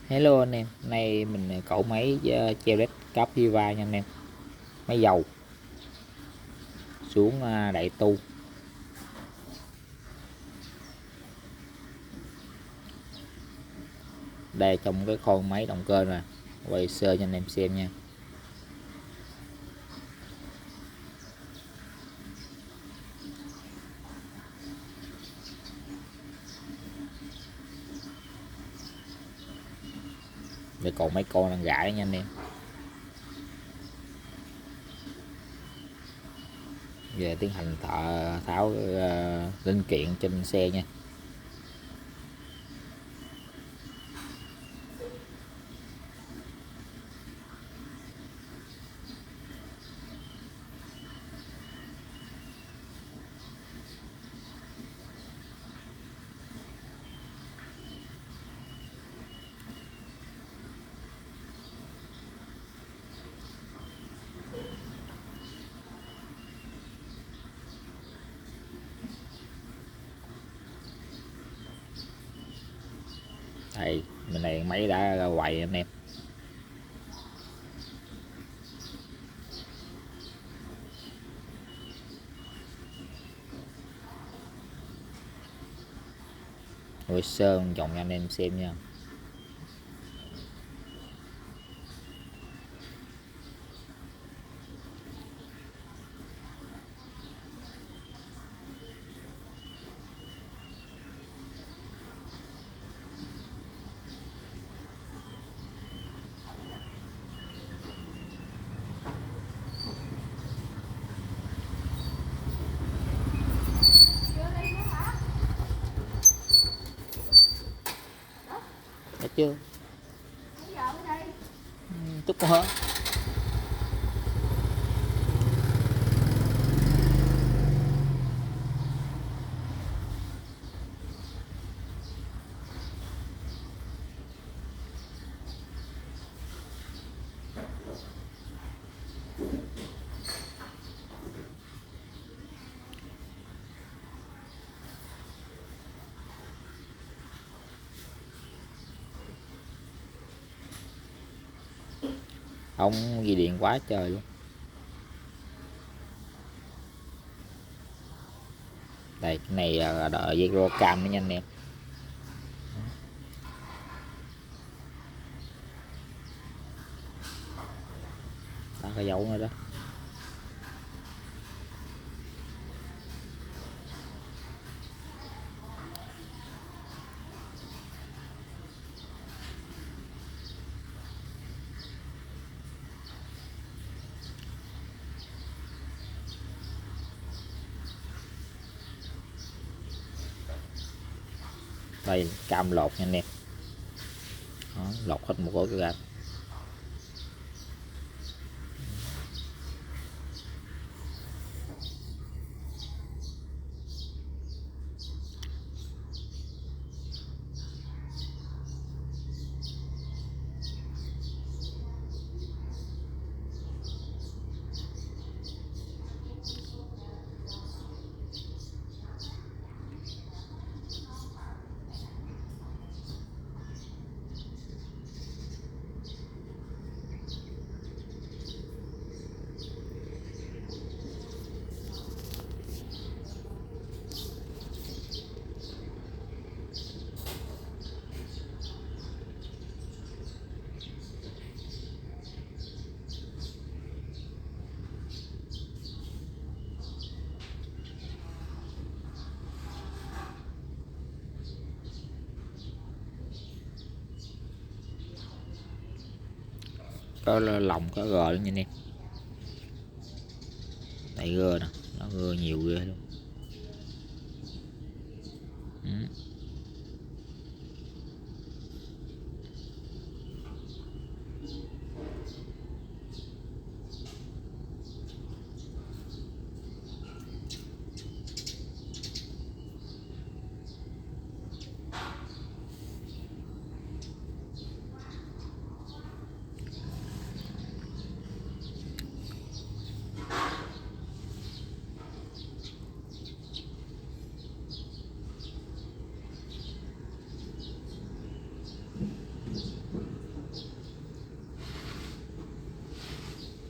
Hello anh em, nay mình cẩu máy treo led cáp Viva nha anh em. Máy dầu xuống đại tu. Đây trong cái con máy động cơ nè, quay sơ cho anh em xem nha. Đây còn mấy con đang gãi nha anh em. Về tiến hành tháo linh kiện trên xe nha. Đây, bên này máy đã ra quậy anh em. Quay sơ vòng cho anh em xem nha. Được chưa? Chút nữa. Ông ghi điện quá trời luôn. Đây cái này là đợi zero cam nữa nha anh em. Đó cái dấu nữa đó. Đây cam lột nha anh em. Đó, lột hết một ổ ra. Có lòng có gờ luôn nha anh em. Đây gơ nè, nó gơ nhiều ghê luôn. Ừ.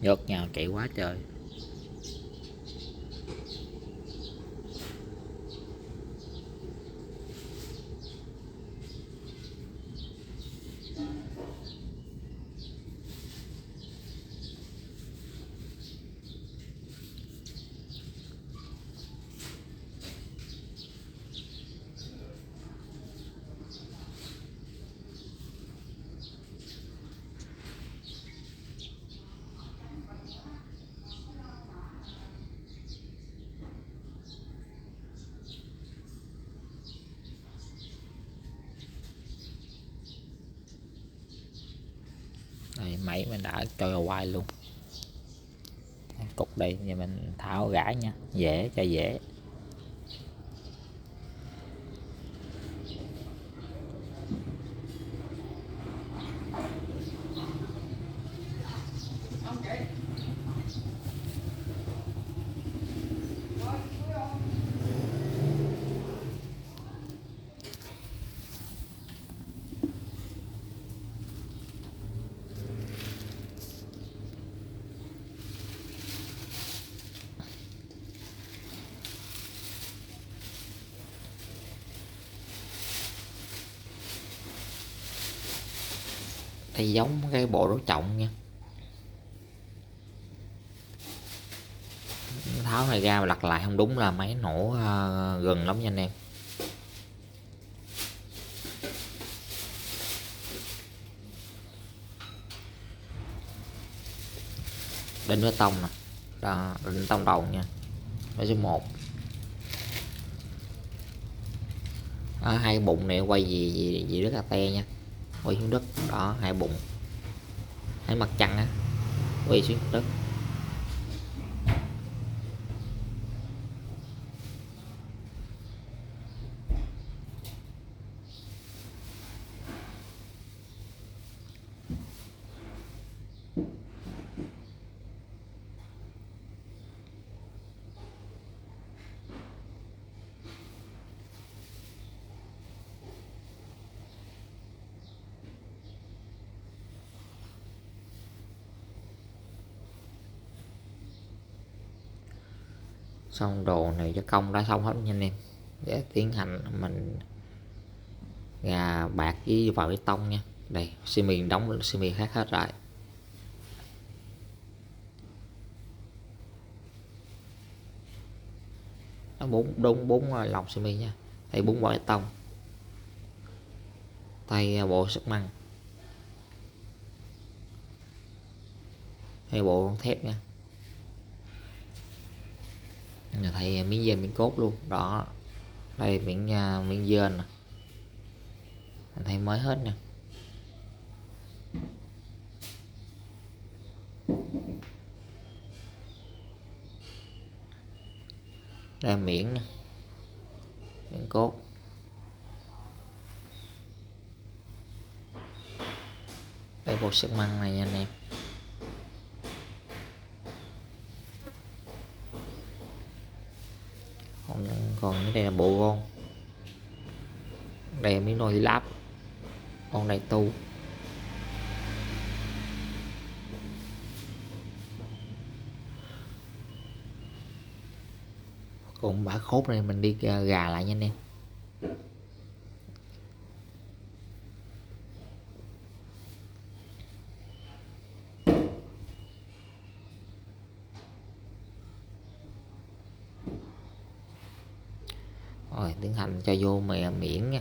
Nhớt nhau chạy quá trời. Đây, máy mình đã cho vào quay luôn. Cục đây giờ mình tháo gãi nha, dễ cho dễ. Đây giống cái bộ đổ trọng nha. Tháo này ra và lặt lại không đúng là máy nổ gần lắm nha anh em. Đinh bê tông nè, đó, đinh tông đầu nha, đây số 1. Hai bụng này quay gì rất là te nha, quay xuống đất đó, hai bụng, hai mặt trăng á, quay xuống đất. Xong đồ này cho công đã xong hết nha anh em. Để tiến hành mình gà bạc với vào bê tông nha. Đây xi mì đóng xi mì khác hết rồi. Nó bốn lòng xi mì nha. Đây 4 vỏ bê tông, tay bộ sắt măng, hay bộ thép nha. Nhà thầy miếng dên miếng cốt luôn đó. Đây miếng dên nè, thầy mới hết nè. Đây miếng nè, miếng cốt. Đây bộ sắt măng này nha anh em. Còn cái đây là bộ gôn. Đây là miếng nồi láp, con này tu. Còn bả khốt này mình đi gà lại nha anh em. Rồi tiến hành cho vô miệng nha.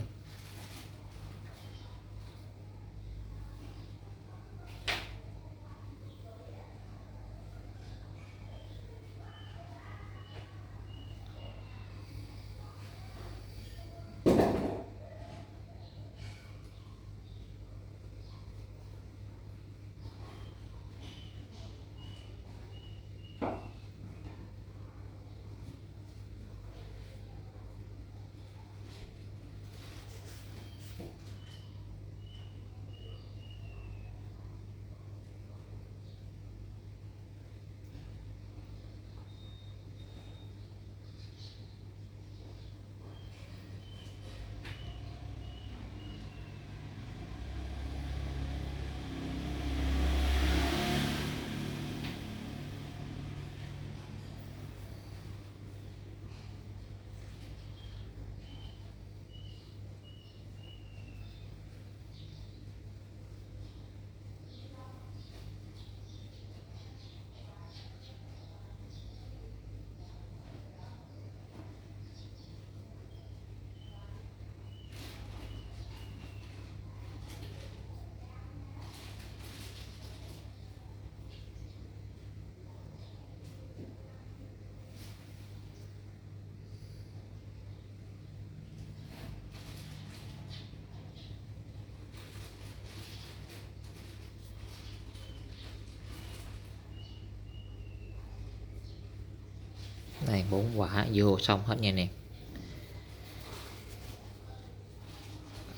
này 4 quả vô xong hết nha anh em.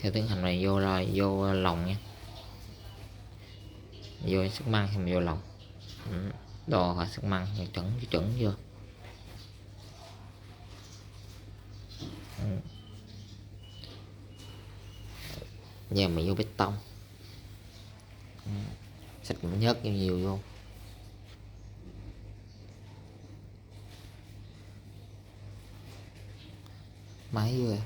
Theo tiến hành này vô rồi vô lòng nha, vô sức măng thì mình vô lòng. Đo và sức măng chuẩn vô. Giờ mình vô bê tông, xịt cũng nhớt nhiều vô. Máy rồi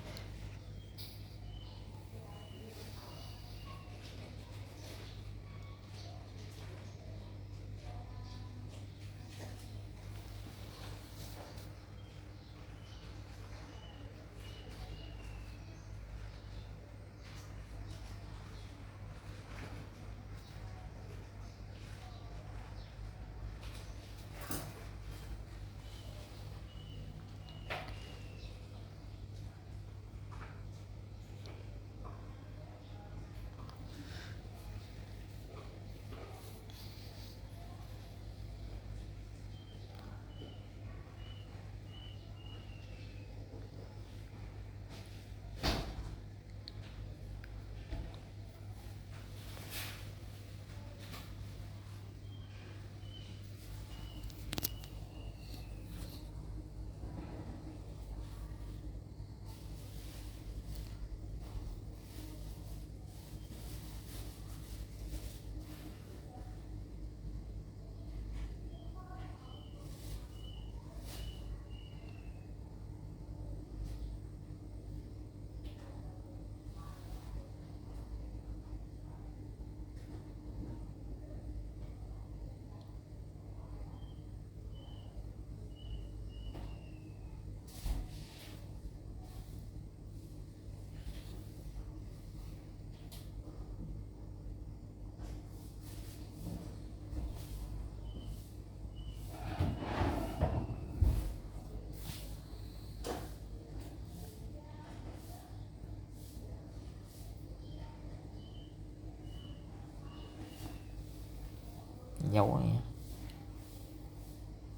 dấu này,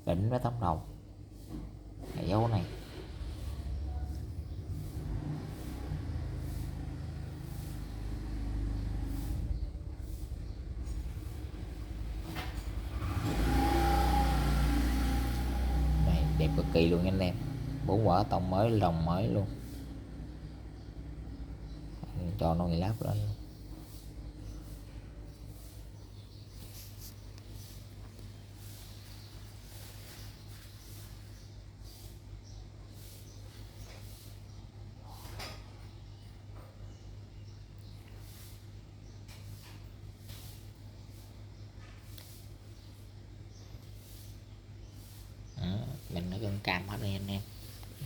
đỉnh với tấm đầu cái dấu này. Này đẹp cực kỳ luôn anh em, 4 quả tông mới, lồng mới luôn, cho nó láp lên. Mình nó gần cam hết rồi anh em,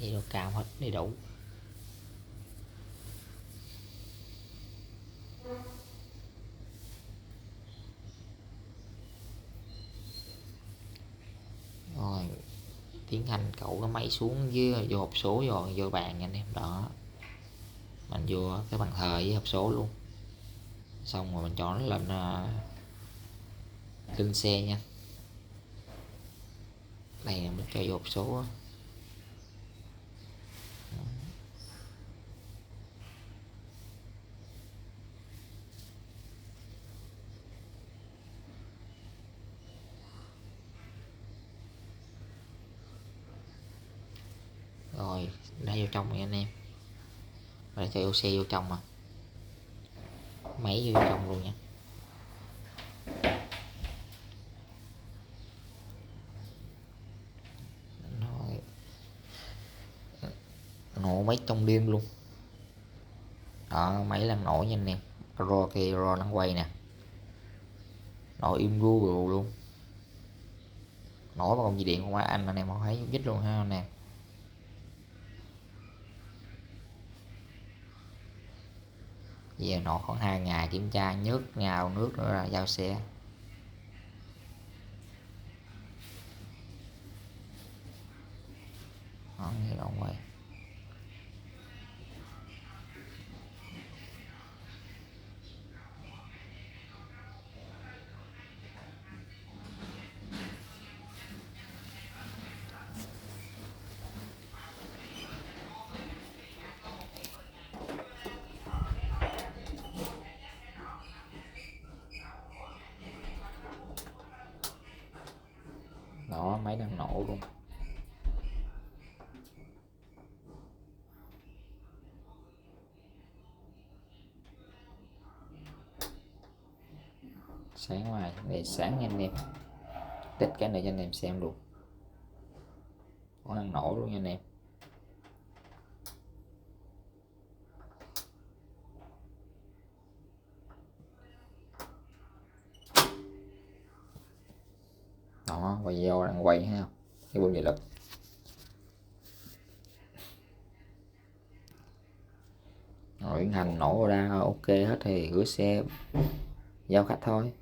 vậy nó cam hết đầy đủ. Rồi tiến hành cậu cái máy xuống với vô hộp số rồi vô bàn nha anh em. Đó, mình vô cái bàn thờ với hộp số luôn, xong rồi mình cho nó lên xe nha. Đây là mình cho vô hộp số. Rồi đã vô trong rồi anh em, để cho xe vô trong mà máy vô trong luôn nha. Rồi nổ máy trong đêm luôn. Đó, máy làm nổ nha anh em, ro kia ro nó quay nè, nổ im gu luôn, nổ vào con dây điện của máy anh em không thấy dít luôn ha anh em. Giờ nổ khoảng 2 ngày kiểm tra nhớt ngào nước nữa ra giao xe. Đó, như đoạn quay. Đó, máy đang nổ luôn. Sáng ngoài để sáng nha anh em, tích cái này cho anh em xem luôn. Nó đang nổ luôn nha anh em. Đó, video đang quay ha, cái bơm điện lực. Rồi hành nổ ra ok hết thì gửi xe giao khách thôi.